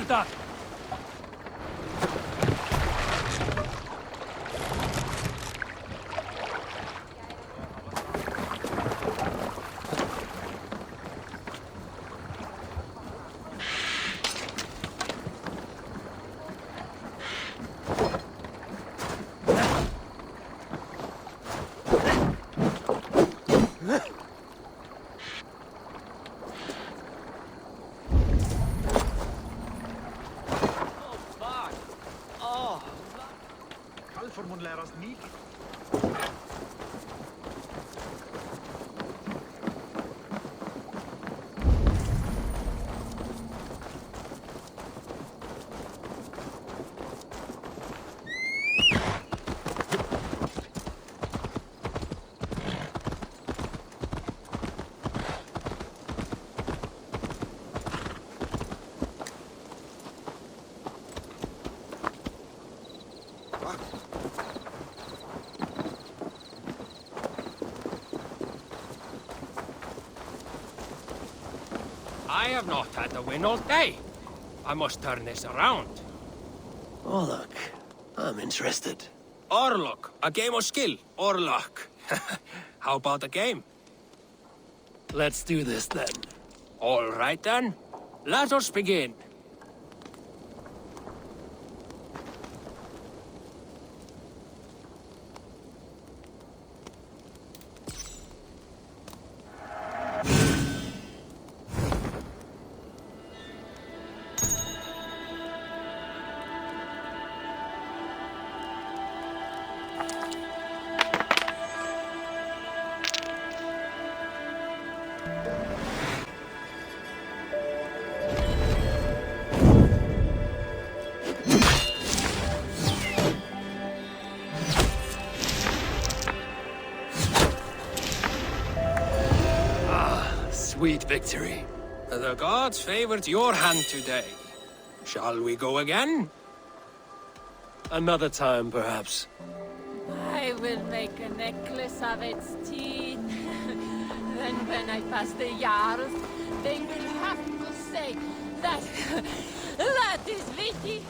Hilda! Kalformon lär oss mycket. I have not had the win all day. I must turn this around. Orlok, I'm interested. Orlok, a game of skill, or luck. How about a game? Let's do this then. All right then. Let us begin. Sweet victory. The gods favored your hand today. Shall we go again? Another time, perhaps. I will make a necklace of its teeth. Then when I pass the Jarls, they will have to say that... that is Vicky.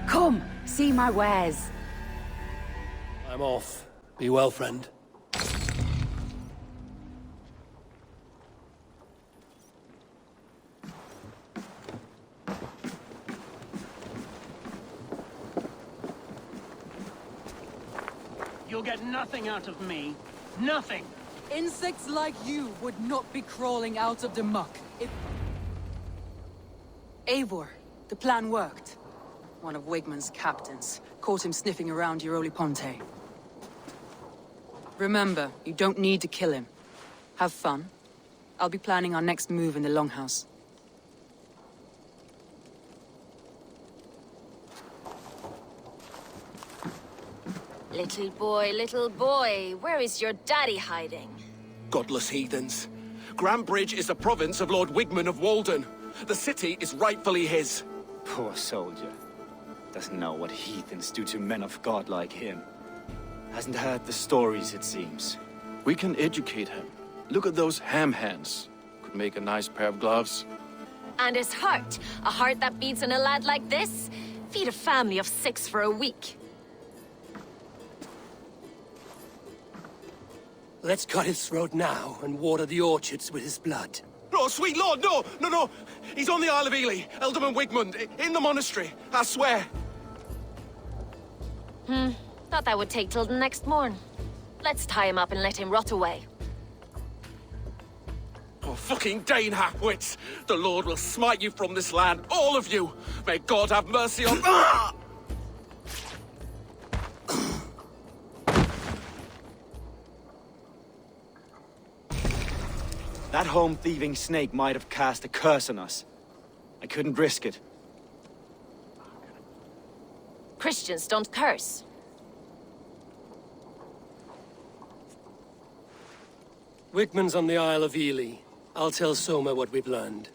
Come, see my wares. I'm off. Be well, friend. You'll get nothing out of me. Nothing. Insects like you would not be crawling out of the muck if... Eivor, the plan worked. One of Wigmund's captains caught him sniffing around Euroli Ponte. Remember, you don't need to kill him. Have fun. I'll be planning our next move in the Longhouse. Little boy, where is your daddy hiding? Godless heathens. Grambridge is a province of Lord Wigmund of Walden. The city is rightfully his. Poor soldier. Doesn't know what heathens do to men of God like him. Hasn't heard the stories, it seems. We can educate him. Look at those ham hands. Could make a nice pair of gloves. And his heart. A heart that beats in a lad like this? Feed a family of 6 for a week. Let's cut his throat now and water the orchards with his blood. Oh, sweet lord, no, no, no. He's on the Isle of Ely, Ealdorman Wigmund, in the monastery, I swear. Thought that would take till the next morn. Let's tie him up and let him rot away. Oh, fucking Dane half-wits. The Lord will smite you from this land, all of you. May God have mercy on... Ah! That home-thieving snake might have cast a curse on us. I couldn't risk it. Christians don't curse. Wigmund's on the Isle of Ely. I'll tell Soma what we've learned.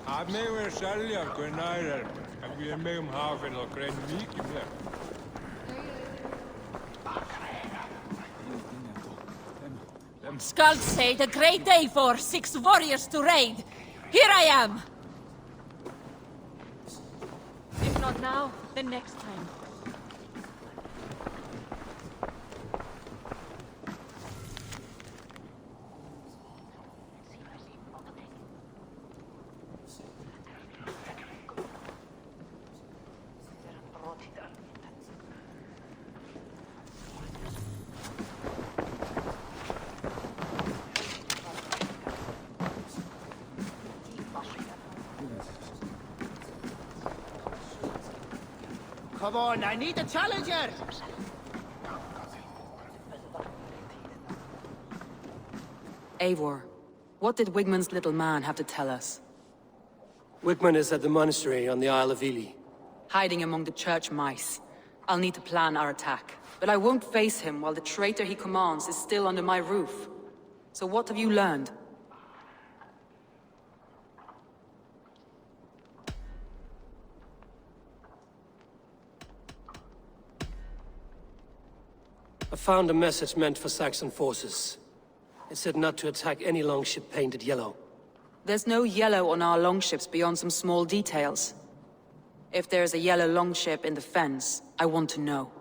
Það megum við selja hver nær en við megum hafa fyrir þá grein mikið mér. Skulls say a great day for 6 warriors to raid. Here I am! If not now, then next time. Come on, I need a challenger! Eivor, what did Wigmund's little man have to tell us? Wigmund is at the monastery on the Isle of Ely. Hiding among the church mice. I'll need to plan our attack. But I won't face him while the traitor he commands is still under my roof. So what have you learned? I found a message meant for Saxon forces. It said not to attack any longship painted yellow. There's no yellow on our longships beyond some small details. If there's a yellow longship in the fens, I want to know.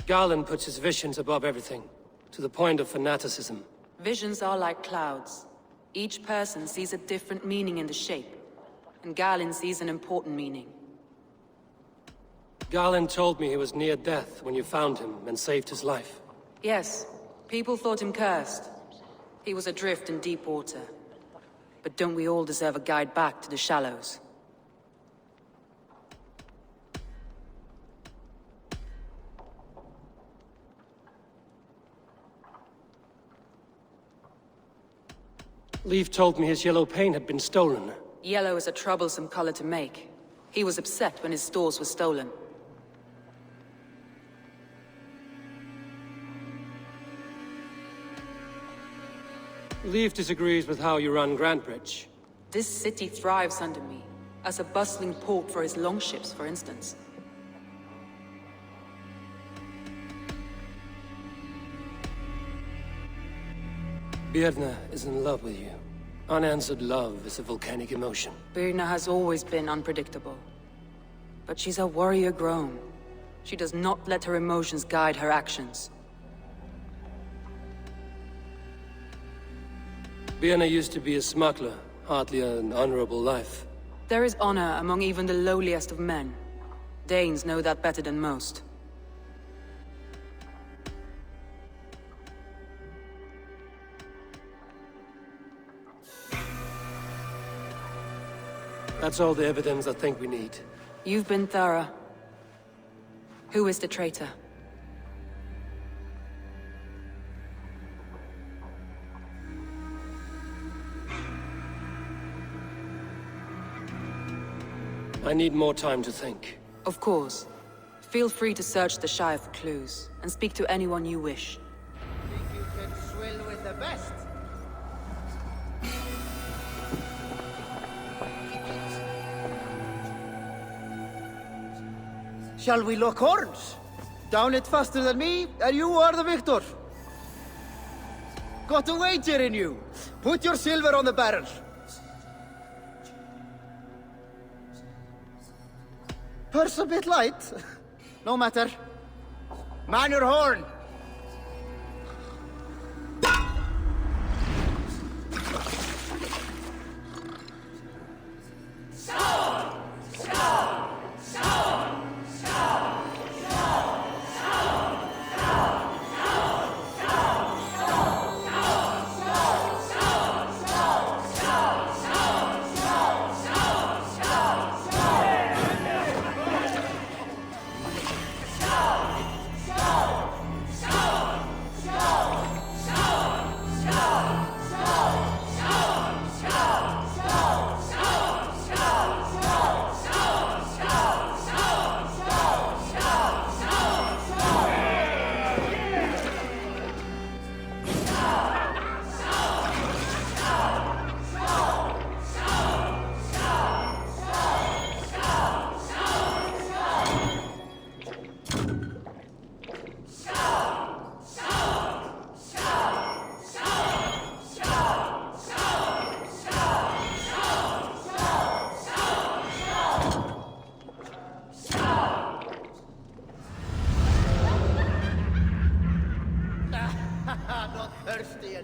Garland puts his visions above everything, to the point of fanaticism. Visions are like clouds. Each person sees a different meaning in the shape, and Garland sees an important meaning. Garland told me he was near death when you found him and saved his life. Yes, people thought him cursed. He was adrift in deep water. But don't we all deserve a guide back to the shallows? Leaf told me his yellow paint had been stolen. Yellow is a troublesome color to make. He was upset when his stores were stolen. Leaf disagrees with how you run Grantbridge. This city thrives under me, as a bustling port for his longships, for instance. Birna is in love with you. Unanswered love is a volcanic emotion. Birna has always been unpredictable. But she's a warrior grown. She does not let her emotions guide her actions. Birna used to be a smuggler, hardly an honorable life. There is honor among even the lowliest of men. Danes know that better than most. That's all the evidence I think we need. You've been thorough. Who is the traitor? I need more time to think. Of course. Feel free to search the Shire for clues, and speak to anyone you wish. Think you can swill with the best? Shall we lock horns? Down it faster than me, and you are the victor. Got a wager in you. Put your silver on the barrel. Purse a bit light. No matter. Man your horn.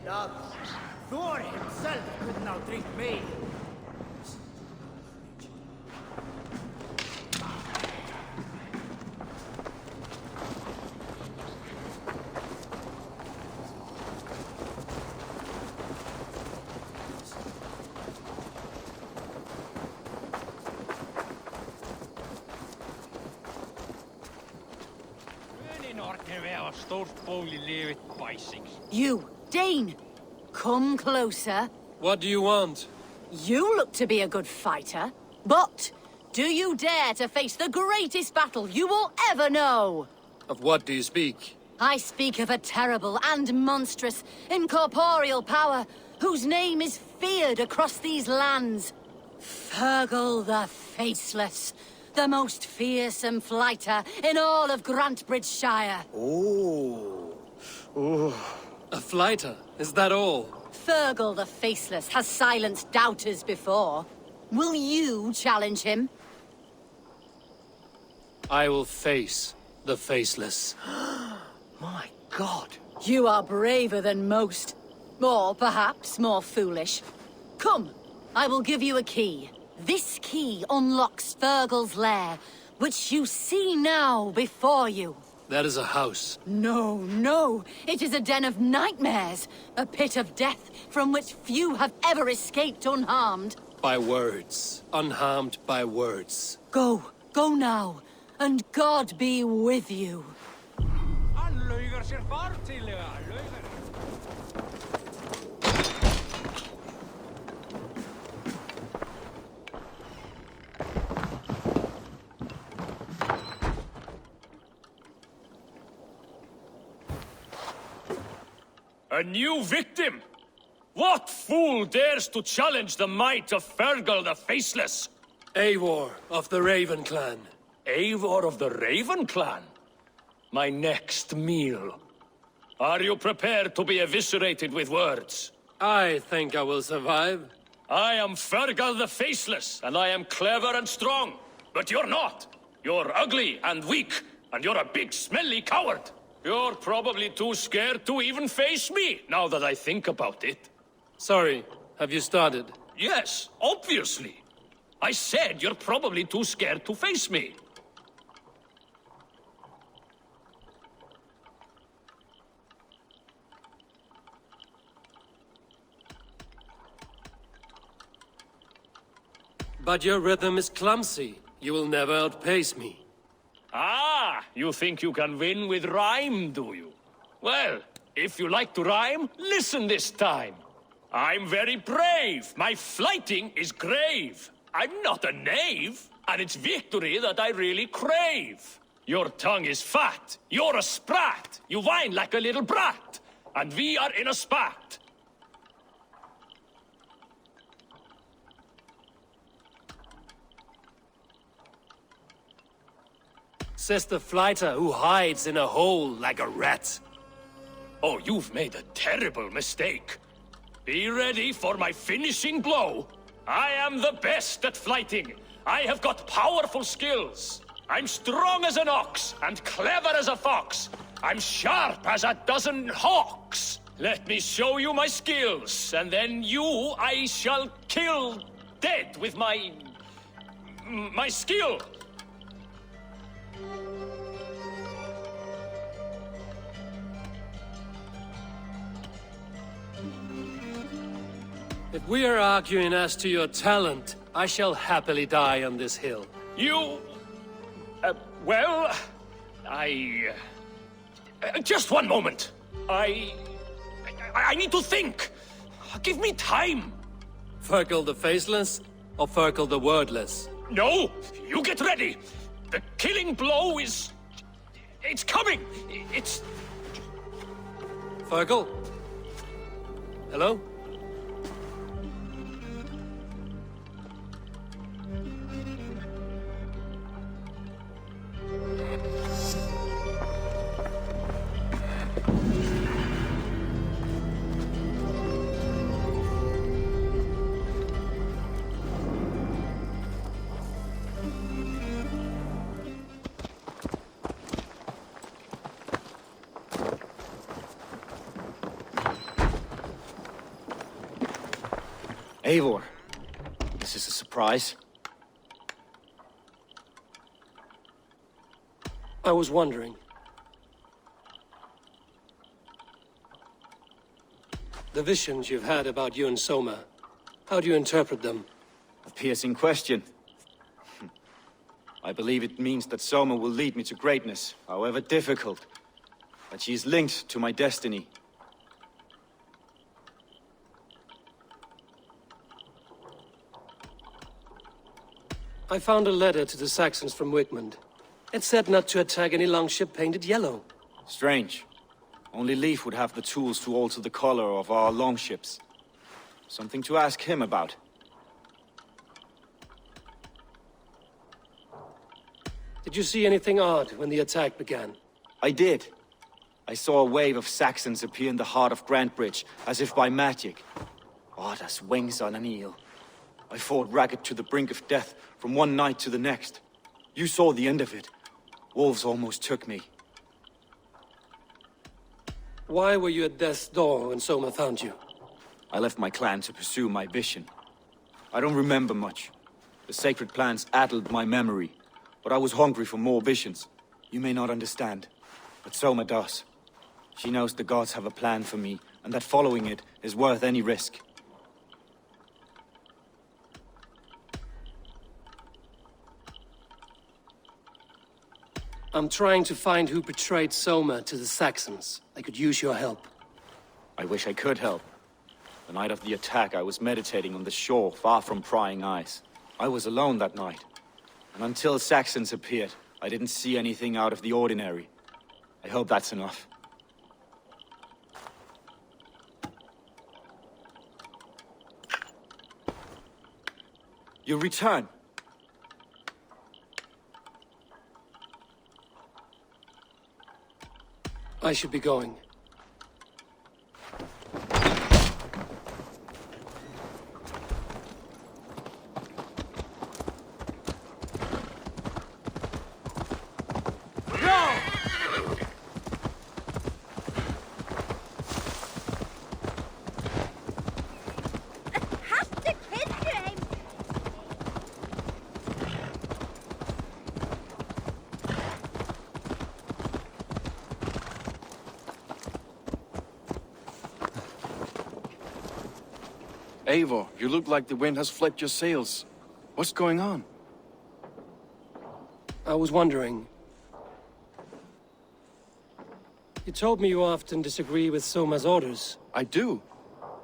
Dogs. Thor himself couldn't outdrink me. You, Dane! Come closer. What do you want? You look to be a good fighter, but do you dare to face the greatest battle you will ever know? Of what do you speak? I speak of a terrible and monstrous, incorporeal power whose name is feared across these lands. Fergal the Faceless, the most fearsome fighter in all of Grantbridgeshire. A fighter? Is that all? Fergal the Faceless has silenced doubters before. Will you challenge him? I will face the Faceless. My God. You are braver than most. Or perhaps more foolish. Come, I will give you a key. This key unlocks Fergal's lair, which you see now before you. That is a house. No, no. It is a den of nightmares. A pit of death from which few have ever escaped unharmed. By words. Unharmed by words. Go now. And God be with you. A new victim? What fool dares to challenge the might of Fergal the Faceless? Eivor of the Raven Clan. Eivor of the Raven Clan? My next meal. Are you prepared to be eviscerated with words? I think I will survive. I am Fergal the Faceless, and I am clever and strong. But you're not. You're ugly and weak, and you're a big, smelly coward. You're probably too scared to even face me, now that I think about it. Sorry, have you started? Yes, obviously. I said you're probably too scared to face me. But your rhythm is clumsy. You will never outpace me. Ah, you think you can win with rhyme, do you? Well, if you like to rhyme, listen this time. I'm very brave. My flighting is grave. I'm not a knave, and it's victory that I really crave. Your tongue is fat. You're a sprat. You whine like a little brat. And we are in a spat. Says the fighter who hides in a hole like a rat. Oh, you've made a terrible mistake. Be ready for my finishing blow. I am the best at fighting. I have got powerful skills. I'm strong as an ox and clever as a fox. I'm sharp as a dozen hawks. Let me show you my skills, and then you I shall kill dead with my skill. If we are arguing as to your talent, I shall happily die on this hill. You... well... just one moment. I need to think. Give me time. Fergal the Faceless or Fergal the Wordless? No, you get ready. The killing blow is... it's coming. It's... Fergal? Hello? Eivor, this is a surprise. I was wondering. The visions you've had about you and Soma, how do you interpret them? A piercing question. I believe it means that Soma will lead me to greatness, however difficult. That she is linked to my destiny. I found a letter to the Saxons from Wigmund. It said not to attack any longship painted yellow. Strange. Only Leif would have the tools to alter the color of our longships. Something to ask him about. Did you see anything odd when the attack began? I did. I saw a wave of Saxons appear in the heart of Grantbridge, as if by magic. Odd as wings on an eel. I fought ragged to the brink of death from one night to the next. You saw the end of it. Wolves almost took me. Why were you at death's door when Soma found you? I left my clan to pursue my vision. I don't remember much. The sacred plants addled my memory, but I was hungry for more visions. You may not understand, but Soma does. She knows the gods have a plan for me, and that following it is worth any risk. I'm trying to find who betrayed Soma to the Saxons. I could use your help. I wish I could help. The night of the attack, I was meditating on the shore, far from prying eyes. I was alone that night. And until Saxons appeared, I didn't see anything out of the ordinary. I hope that's enough. You return. I should be going. Eivor, you look like the wind has flecked your sails. What's going on? I was wondering. You told me you often disagree with Soma's orders. I do,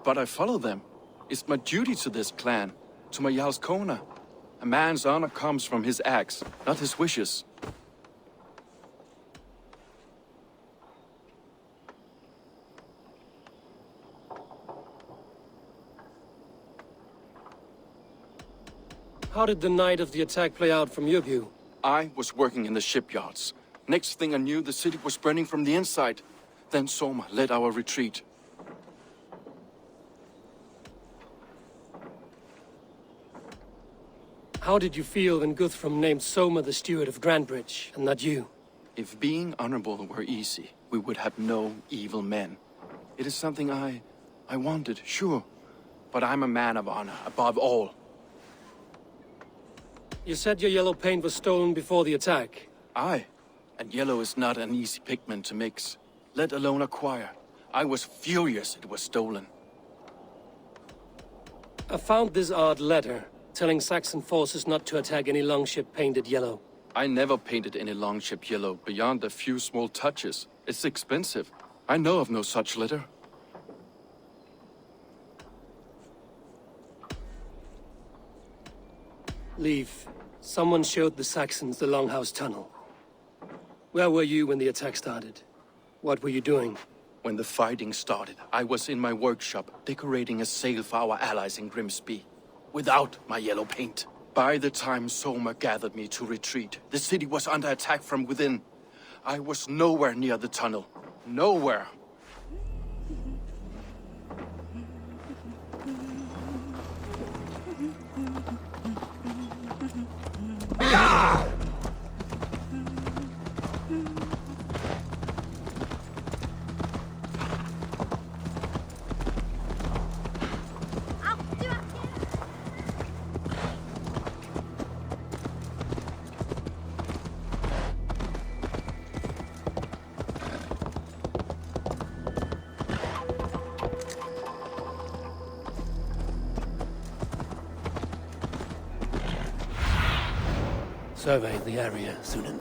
but I follow them. It's my duty to this clan, to my Jarl's Kona. A man's honor comes from his acts, not his wishes. How did the night of the attack play out from your view? I was working in the shipyards. Next thing I knew, the city was burning from the inside. Then Soma led our retreat. How did you feel when Guthrum named Soma the steward of Grantbridge, and not you? If being honorable were easy, we would have no evil men. It is something I wanted, sure. But I'm a man of honor, above all. You said your yellow paint was stolen before the attack. Aye, and yellow is not an easy pigment to mix, let alone acquire. I was furious it was stolen. I found this odd letter, telling Saxon forces not to attack any longship painted yellow. I never painted any longship yellow beyond a few small touches. It's expensive. I know of no such letter. Leave. Someone showed the Saxons the Longhouse Tunnel. Where were you when the attack started? What were you doing? When the fighting started, I was in my workshop, decorating a sail for our allies in Grimsby. Without my yellow paint. By the time Soma gathered me to retreat, the city was under attack from within. I was nowhere near the tunnel. Nowhere. survey the area, Sunan.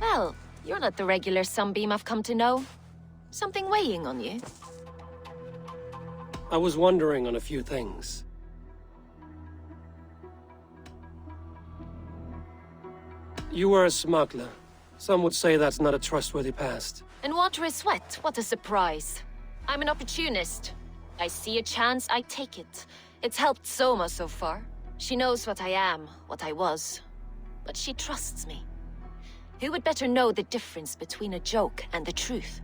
Well, you're not the regular sunbeam I've come to know. Something weighing on you? I was wondering on a few things. You were a smuggler. Some would say that's not a trustworthy past. And water is wet. What a surprise. I'm an opportunist. I see a chance, I take it. It's helped Soma so far. She knows what I am, what I was. But she trusts me. Who would better know the difference between a joke and the truth?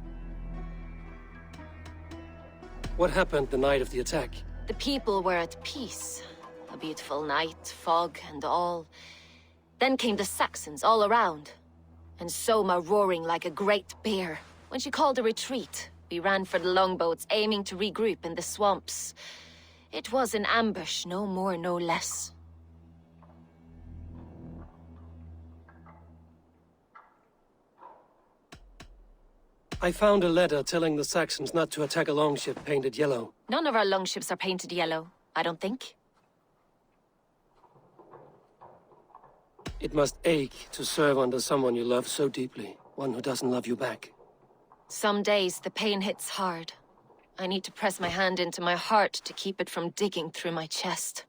What happened the night of the attack? The people were at peace. A beautiful night, fog and all. Then came the Saxons all around. And Soma roaring like a great bear. When she called a retreat, we ran for the longboats, aiming to regroup in the swamps. It was an ambush, no more, no less. I found a letter telling the Saxons not to attack a longship painted yellow. None of our longships are painted yellow, I don't think. It must ache to serve under someone you love so deeply, one who doesn't love you back. Some days the pain hits hard. I need to press my hand into my heart to keep it from digging through my chest.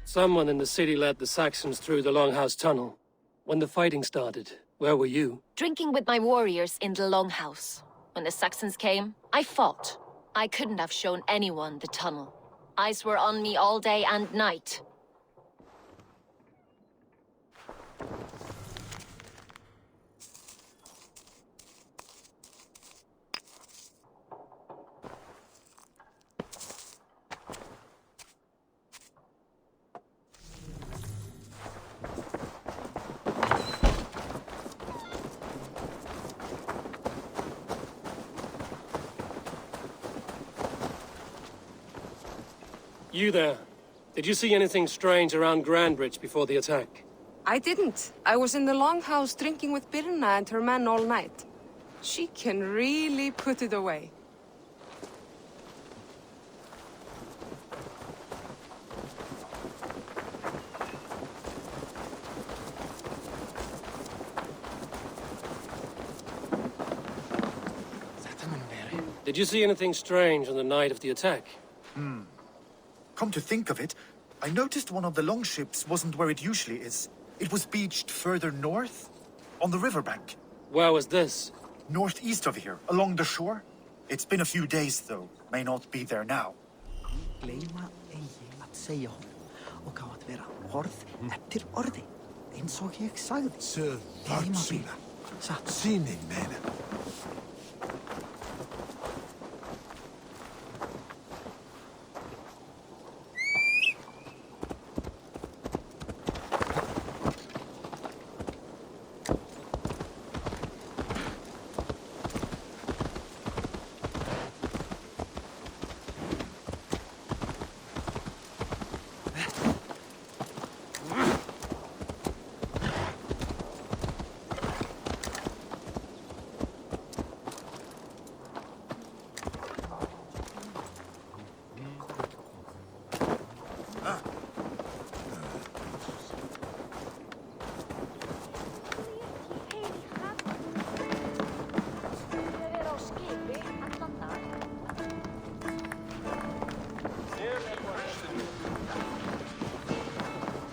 Someone in the city led the Saxons through the Longhouse Tunnel. When the fighting started, where were you? Drinking with my warriors in the Longhouse. When the Saxons came, I fought. I couldn't have shown anyone the tunnel. Eyes were on me all day and night. You there. Did you see anything strange around Grandbridge before the attack? I didn't. I was in the Longhouse drinking with Birna and her men all night. She can really put it away. Did you see anything strange on the night of the attack? Come to think of it, I noticed one of the longships wasn't where it usually is. It was beached further north, on the riverbank. Where was this? Northeast of here, along the shore. It's been a few days, though. May not be there now. Gleyma eigi að segja honum og á að vera orð eftir orði, eins og ég sagði. Sir, Vatsuna. Sinin, man.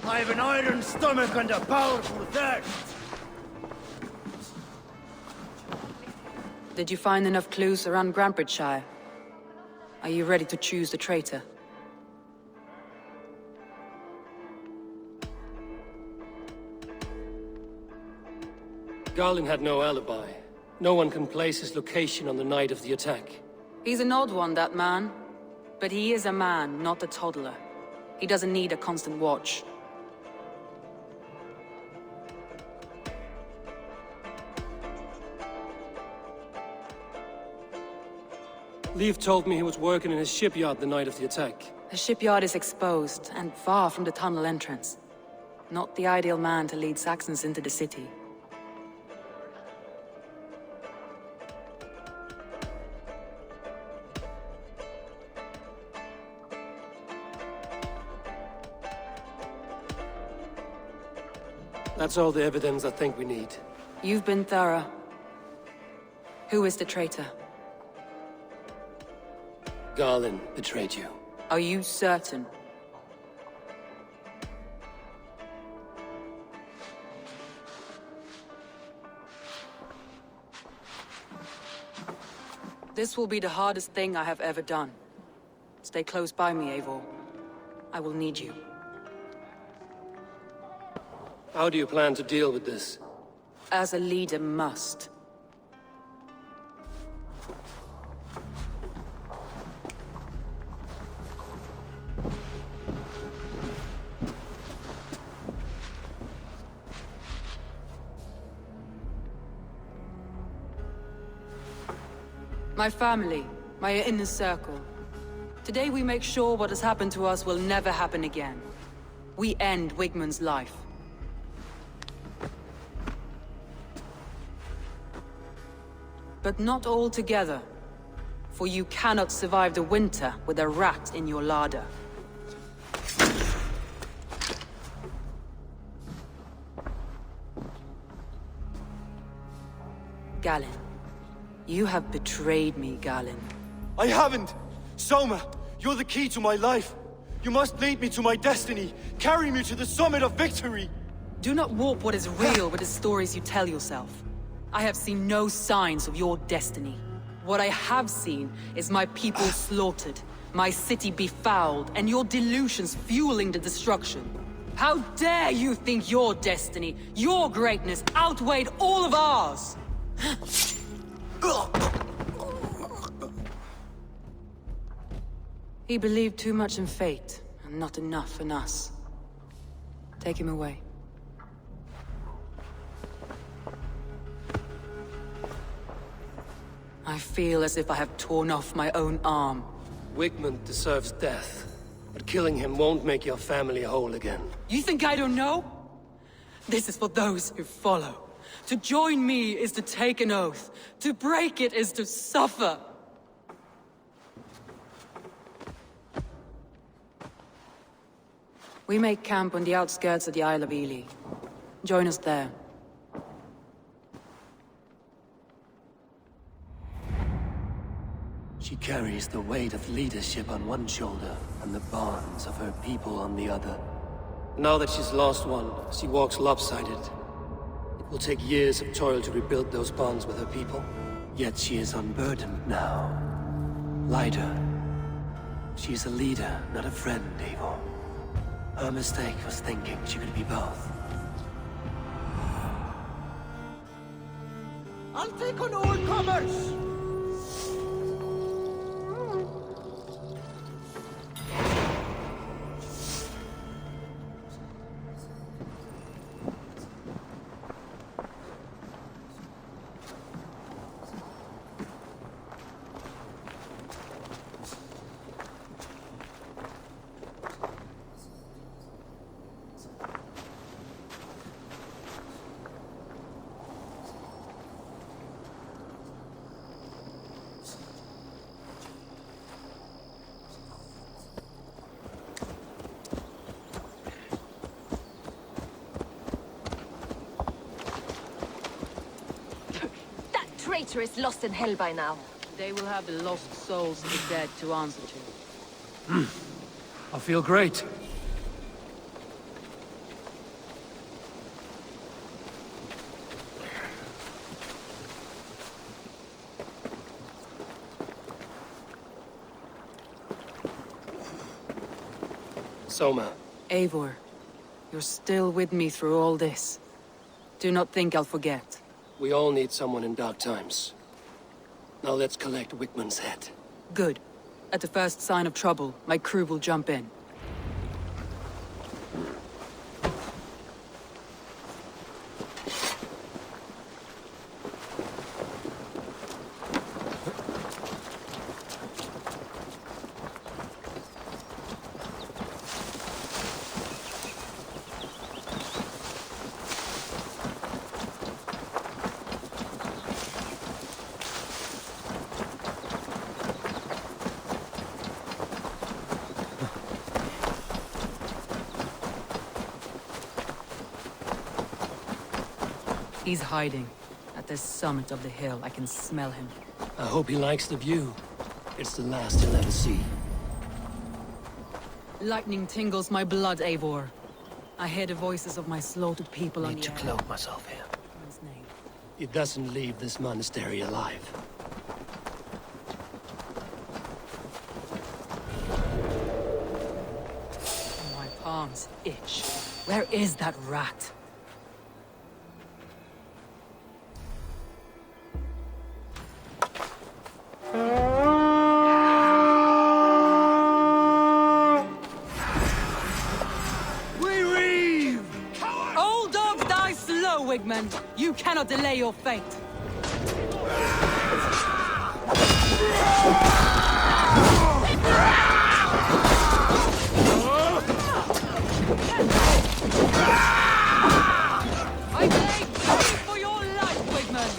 I have an iron stomach and a powerful thirst. Did you find enough clues around Grantbridgeshire? Are you ready to choose the traitor? Garlin had no alibi. No one can place his location on the night of the attack. He's an odd one, that man. But he is a man, not a toddler. He doesn't need a constant watch. Leif told me he was working in his shipyard the night of the attack. The shipyard is exposed, and far from the tunnel entrance. Not the ideal man to lead Saxons into the city. That's all the evidence I think we need. You've been thorough. Who is the traitor? Garlin betrayed you. Are you certain? This will be the hardest thing I have ever done. Stay close by me, Eivor. I will need you. How do you plan to deal with this? As a leader must. My family, my inner circle. Today we make sure what has happened to us will never happen again. We end Wigmund's life. But not all together. For you cannot survive the winter with a rat in your larder. Galinn. You have betrayed me, Galinn. I haven't! Soma, you're the key to my life. You must lead me to my destiny. Carry me to the summit of victory. Do not warp what is real with the stories you tell yourself. I have seen no signs of your destiny. What I have seen is my people slaughtered, my city befouled, and your delusions fueling the destruction. How dare you think your destiny, your greatness, outweighed all of ours? He believed too much in fate, and not enough in us. Take him away. I feel as if I have torn off my own arm. Wigmund deserves death, but killing him won't make your family whole again. You think I don't know? This is for those who follow. To join me is to take an oath. To break it is to suffer. We make camp on the outskirts of the Isle of Ely. Join us there. She carries the weight of leadership on one shoulder and the bonds of her people on the other. Now that she's lost one, she walks lopsided. It will take years of toil to rebuild those bonds with her people. Yet she is unburdened now. Lighter. She is a leader, not a friend, Eivor. Her mistake was thinking she could be both. I'll take on all comers! Traitor is lost in hell by now. They will have the lost souls of the dead to answer to. I feel great. Soma. Eivor, you're still with me through all this. Do not think I'll forget. We all need someone in dark times. Now let's collect Wigmund's head. Good. At the first sign of trouble, my crew will jump in. He's hiding. At the summit of the hill, I can smell him. I hope he likes the view. It's the last he'll ever see. Lightning tingles my blood, Eivor. I hear the voices of my slaughtered people on the Need to air. cloak myself here. His name. He doesn't leave this monastery alive. My palms itch. Where is that rat? Old dogs die slow, Wigmund. You cannot delay your fate. I beg pray for your life, Wigmund.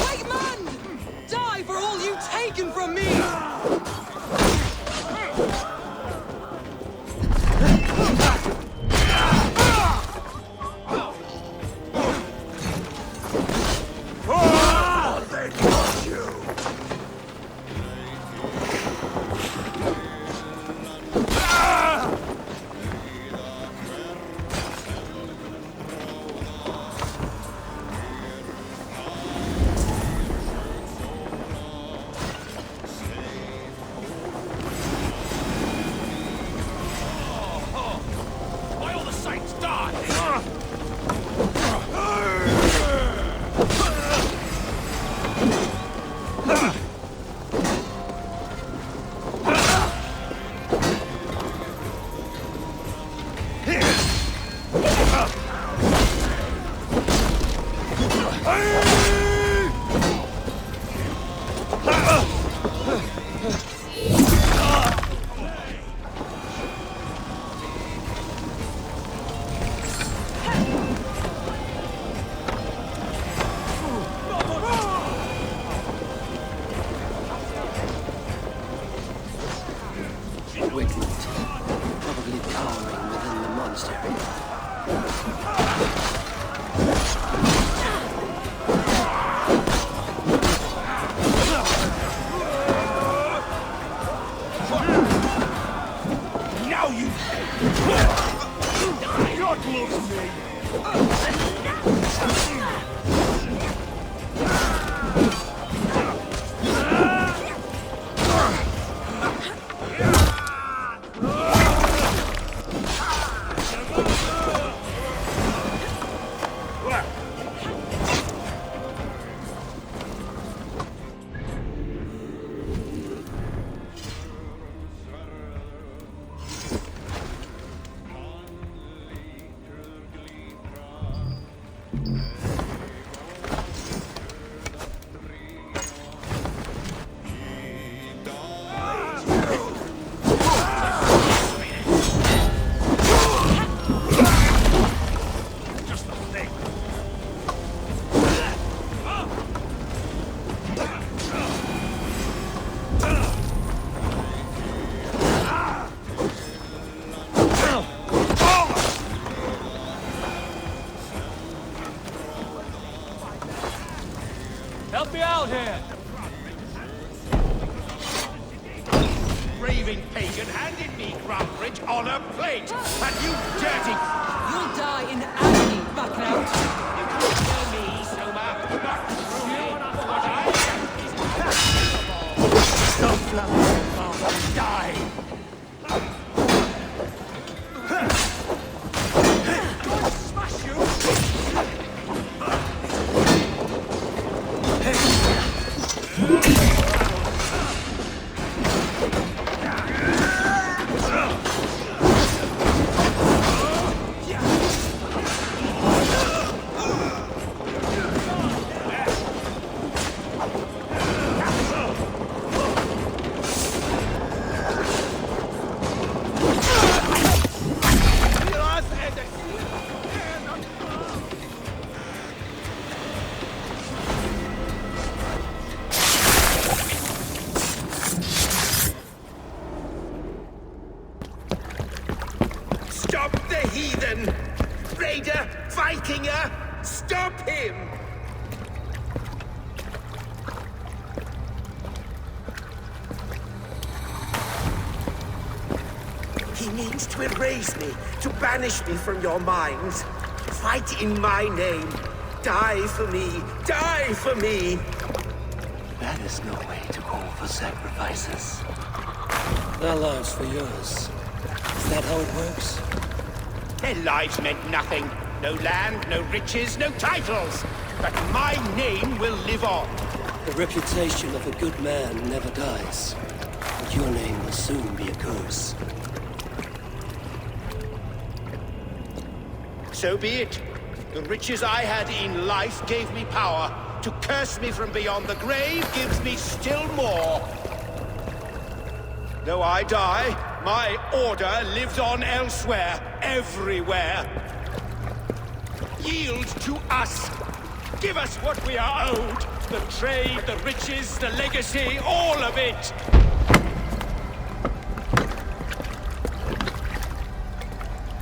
Wigmund! Die for all you've taken from me! By all the saints, die! Wigmund, probably cowering within the monastery. raving pagan handed me Grummbridge on a plate, and you dirty... You'll die in agony, Buckout. You can't kill me, Soma. Not truly. What I am is unbelievable. Stop, Flam. Die! Smash you! Stop the heathen! Raider! Vikinger! Stop him! He means to erase me, to banish me from your minds. Fight in my name. Die for me! Die for me! That is no way to call for sacrifices. Their lives for yours. Is that how it works? Their lives meant nothing. No land, no riches, no titles. But my name will live on. The reputation of a good man never dies. But your name will soon be a curse. So be it. The riches I had in life gave me power. To curse me from beyond the grave gives me still more. Though I die, my order lives on elsewhere, everywhere. Yield to us. Give us what we are owed. The trade, the riches, the legacy, all of it.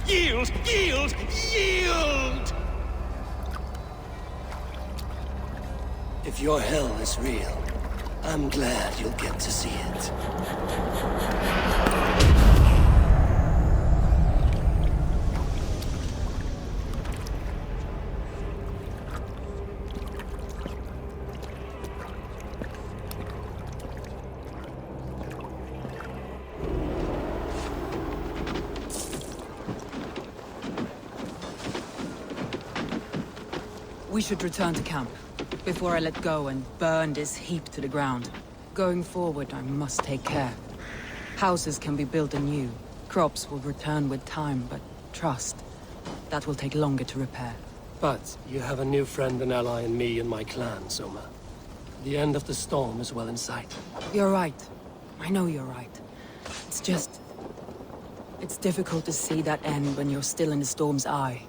Yield, yield, yield! If your hell is real, I'm glad you'll get to see it. We should return to camp, before I let go and burn this heap to the ground. Going forward, I must take care. Houses can be built anew. Crops will return with time, but trust, that will take longer to repair. But you have a new friend and ally in me and my clan, Soma. The end of the storm is well in sight. You're right. I know you're right. It's just... it's difficult to see that end when you're still in the storm's eye.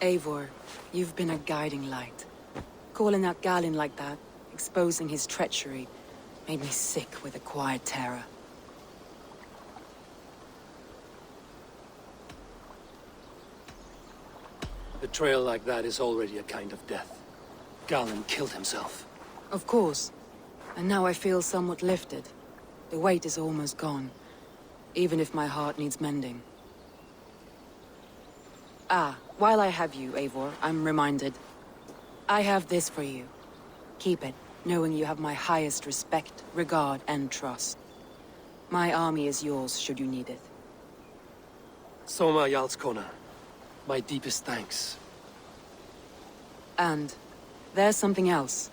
Eivor, you've been a guiding light. Calling out Galinn like that, exposing his treachery, made me sick with a quiet terror. Betrayal like that is already a kind of death. Galinn killed himself. Of course. And now I feel somewhat lifted. The weight is almost gone, even if my heart needs mending. Ah, while I have you, Eivor, I'm reminded. I have this for you. Keep it, knowing you have my highest respect, regard, and trust. My army is yours, should you need it. Soma Jarlskona. My deepest thanks. And there's something else.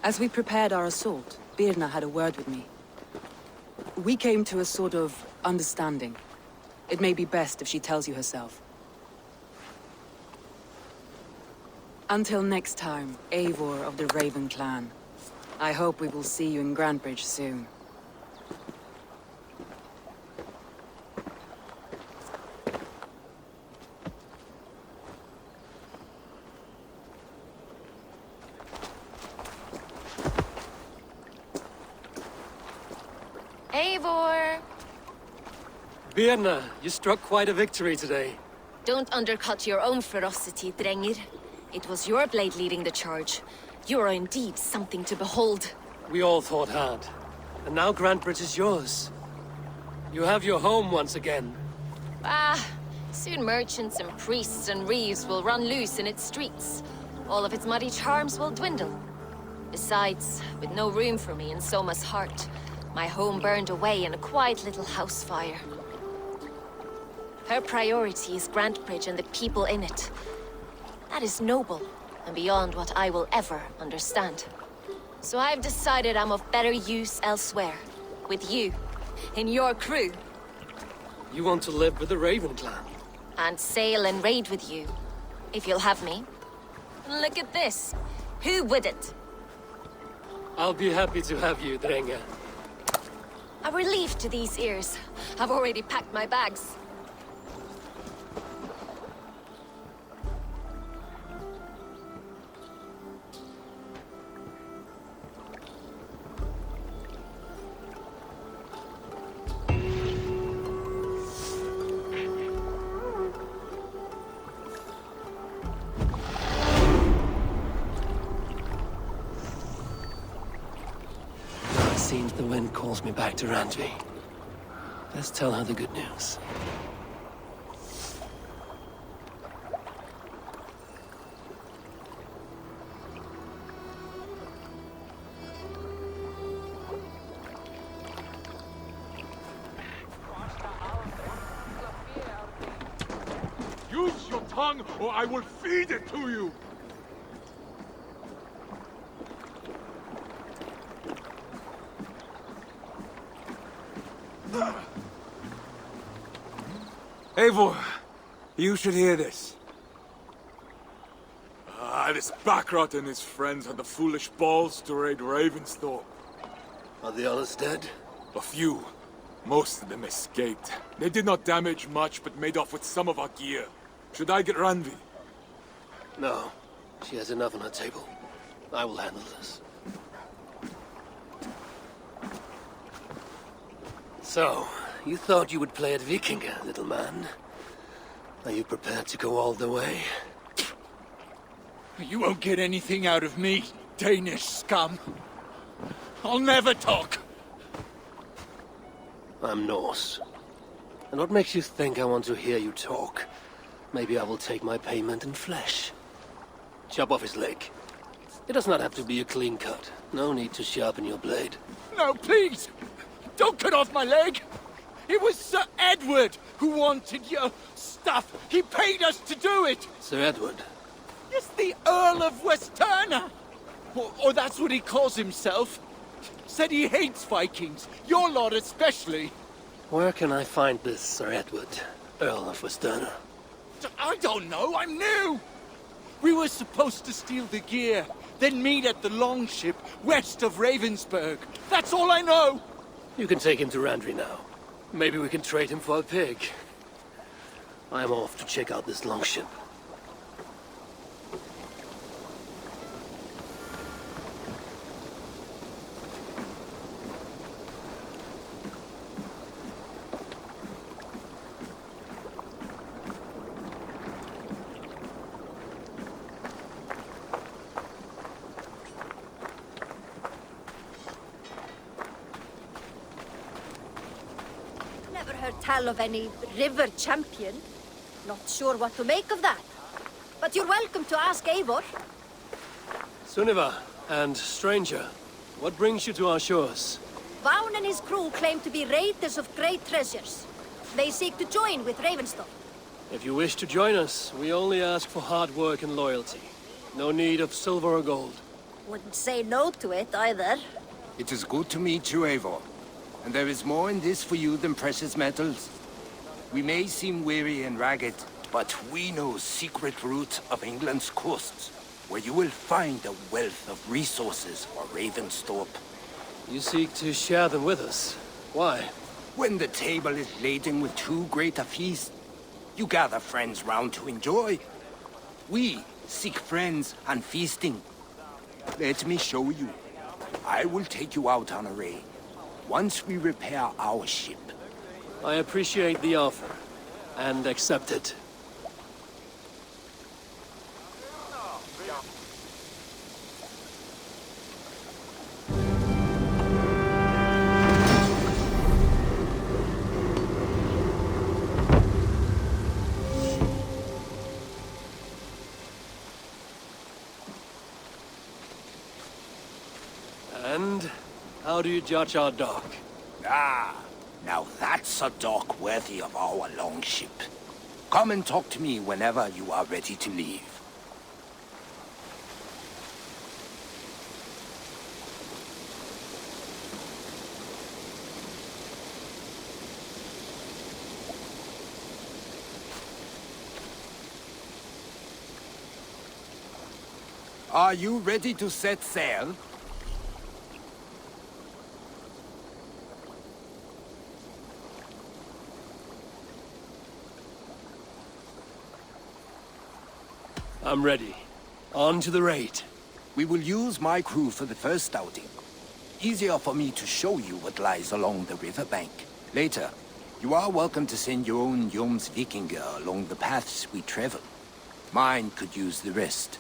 As we prepared our assault, Birna had a word with me. We came to a sort of understanding. It may be best if she tells you herself. Until next time, Eivor of the Raven Clan. I hope we will see you in Grantebridge soon. Eivor! Birna, you struck quite a victory today. Don't undercut your own ferocity, Drengir. It was your blade leading the charge. You are indeed something to behold. We all fought hard. And now Grantebridge is yours. You have your home once again. Ah, soon merchants and priests and reeves will run loose in its streets. All of its muddy charms will dwindle. Besides, with no room for me in Soma's heart, my home burned away in a quiet little house fire. Her priority is Grantebridge and the people in it. That is noble, and beyond what I will ever understand. So I've decided I'm of better use elsewhere. With you, in your crew. You want to live with the Raven Clan? And sail and raid with you, if you'll have me. Look at this. Who wouldn't? I'll be happy to have you, Drenge. A relief to these ears. I've already packed my bags. Seems the wind calls me back to Randvi. Let's tell her the good news. Use your tongue, or I will feed it to you! Eivor, you should hear this. This Backrot and his friends had the foolish balls to raid Ravensthorpe. Are the others dead? A few. Most of them escaped. They did not damage much, but made off with some of our gear. Should I get Randvi? No. She has enough on her table. I will handle this. So, you thought you would play at Vikinga, little man. Are you prepared to go all the way? You won't get anything out of me, Danish scum. I'll never talk. I'm Norse. And what makes you think I want to hear you talk? Maybe I will take my payment in flesh. Chop off his leg. It does not have to be a clean cut. No need to sharpen your blade. No, please! Don't cut off my leg! It was Sir Edward who wanted your stuff. He paid us to do it! Sir Edward? Yes, the Earl of Westerna! Or that's what he calls himself. Said he hates Vikings, your lot especially. Where can I find this Sir Edward, Earl of Westerna? I don't know, I'm new! We were supposed to steal the gear, then meet at the longship west of Ravensburg. That's all I know! You can take him to Randvi now. Maybe we can trade him for a pig. I'm off to check out this longship. Never heard tell of any river champion. Not sure what to make of that. But you're welcome to ask Eivor. Sunniva, and stranger, what brings you to our shores? Vaughn and his crew claim to be raiders of great treasures. They seek to join with Ravenstone. If you wish to join us, we only ask for hard work and loyalty. No need of silver or gold. Wouldn't say no to it, either. It is good to meet you, Eivor. And there is more in this for you than precious metals. We may seem weary and ragged, but we know secret route of England's coasts, where you will find a wealth of resources for Ravensthorpe. You seek to share them with us. Why? When the table is laden with too great a feast, you gather friends round to enjoy. We seek friends and feasting. Let me show you. I will take you out on a raid, once we repair our ship. I appreciate the offer, and accept it. And how do you judge our dock? Ah, now that's a dock worthy of our longship. Come and talk to me whenever you are ready to leave. Are you ready to set sail? I'm ready. On to the raid. We will use my crew for the first outing. Easier for me to show you what lies along the riverbank. Later, you are welcome to send your own Jomsvikinger along the paths we travel. Mine could use the rest.